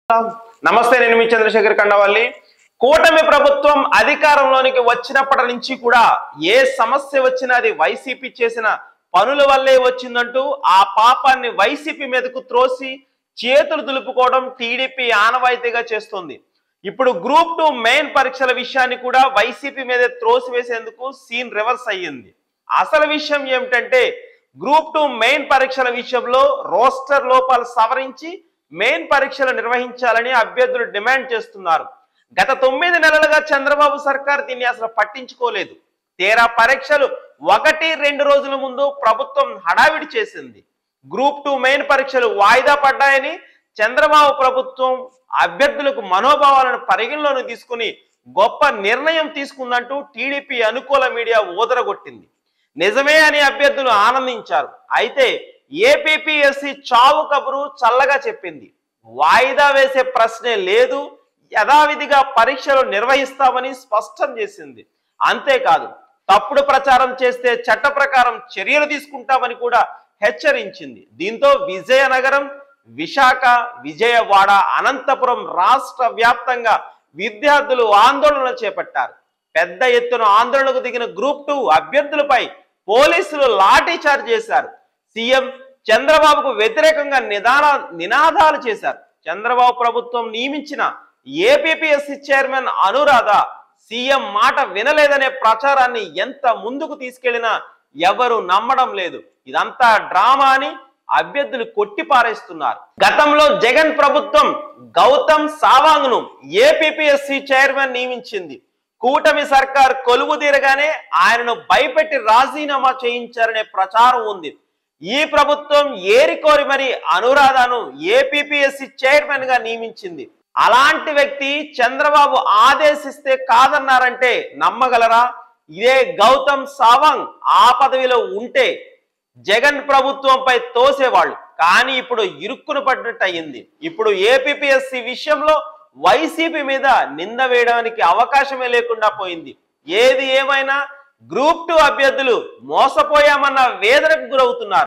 నమస్తే, నేను మీ చంద్రశేఖర్ కండవల్లి. కూటమి ప్రభుత్వం అధికారంలోనికి వచ్చినప్పటి నుంచి కూడా ఏ సమస్య వచ్చినా అది వైసీపీ చేసిన పనుల వల్లే వచ్చిందంటూ ఆ పాపాన్ని వైసీపీ మీదకు త్రోసి చేతులు దులుపుకోవడం టీడీపీ ఆనవాయితీగా చేస్తుంది. ఇప్పుడు గ్రూప్ 2 మెయిన్ పరీక్షల విషయాన్ని కూడా వైసీపీ మీద త్రోసివేసేందుకు సీన్ రివర్స్ అయ్యింది. అసలు విషయం ఏమిటంటే, గ్రూప్ 2 మెయిన్ పరీక్షల విషయంలో రోస్టర్ లోపాలు సవరించి మెయిన్ పరీక్షలు నిర్వహించాలని అభ్యర్థులు డిమాండ్ చేస్తున్నారు. గత 9 నెలలుగా చంద్రబాబు సర్కార్ దీన్ని అసలు పట్టించుకోలేదు. తీరా పరీక్షలు 1-2 రోజుల ముందు ప్రభుత్వం హడావిడి చేసింది. గ్రూప్ 2 మెయిన్ పరీక్షలు వాయిదా పడ్డాయని చంద్రబాబు ప్రభుత్వం అభ్యర్థులకు మనోభావాలను పరిగణలోకి తీసుకుని గొప్ప నిర్ణయం తీసుకుందంటూ టీడీపీ అనుకూల మీడియా ఊదరగొట్టింది. నిజమే అని అభ్యర్థులు ఆనందించారు. అయితే ఏపీపీఎస్సీ చావు కబురు చల్లగా చెప్పింది. వాయిదా వేసే ప్రశ్నే లేదు, యథావిధిగా పరీక్షలు నిర్వహిస్తామని స్పష్టం చేసింది. అంతేకాదు, తప్పుడు ప్రచారం చేస్తే చట్ట ప్రకారం చర్యలు తీసుకుంటామని కూడా హెచ్చరించింది. దీంతో విజయనగరం, విశాఖ, విజయవాడ, అనంతపురం రాష్ట్ర వ్యాప్తంగా విద్యార్థులు ఆందోళన చేపట్టారు. పెద్ద ఎత్తున ఆందోళనకు దిగిన గ్రూప్ 2 అభ్యర్థులపై పోలీసులు లాఠీ చార్జ్ చేశారు. సీఎం చంద్రబాబుకు వ్యతిరేకంగా నినాదాలు చేశారు. చంద్రబాబు ప్రభుత్వం నియమించిన ఏపీపీఎస్సీ చైర్మన్ అనురాధ సీఎం మాట వినలేదనే ప్రచారాన్ని ఎంత ముందుకు తీసుకెళ్లినా ఎవరు నమ్మడం లేదు. ఇదంతా డ్రామా అని అభ్యర్థులు కొట్టిపారేస్తున్నారు. గతంలో జగన్ ప్రభుత్వం గౌతమ్ సావాంగ్ ను ఏపీపీఎస్సీ చైర్మన్ నియమించింది. కూటమి సర్కార్ కొలువు తీరగానే ఆయనను భయపెట్టి రాజీనామా చేయించారనే ప్రచారం ఉంది. ఈ ప్రభుత్వం ఏరికోరి మరి అనురాధను ఏపీపీఎస్సీ చైర్మన్ గా నియమించింది. అలాంటి వ్యక్తి చంద్రబాబు ఆదేశిస్తే కాదన్నారంటే నమ్మగలరా? ఇదే గౌతమ్ సావాంగ్ ఆ పదవిలో ఉంటే జగన్ ప్రభుత్వంపై తోసేవాళ్ళు. కానీ ఇప్పుడు ఇరుక్కున పడ్డట్టు అయింది. ఇప్పుడు ఏపీపీఎస్సీ విషయంలో వైసీపీ మీద నింద వేయడానికి అవకాశమే లేకుండా పోయింది. ఏది ఏమైనా గ్రూప్ 2 అభ్యర్థులు మోసపోయామన్న వేదనకు గురవుతున్నారు.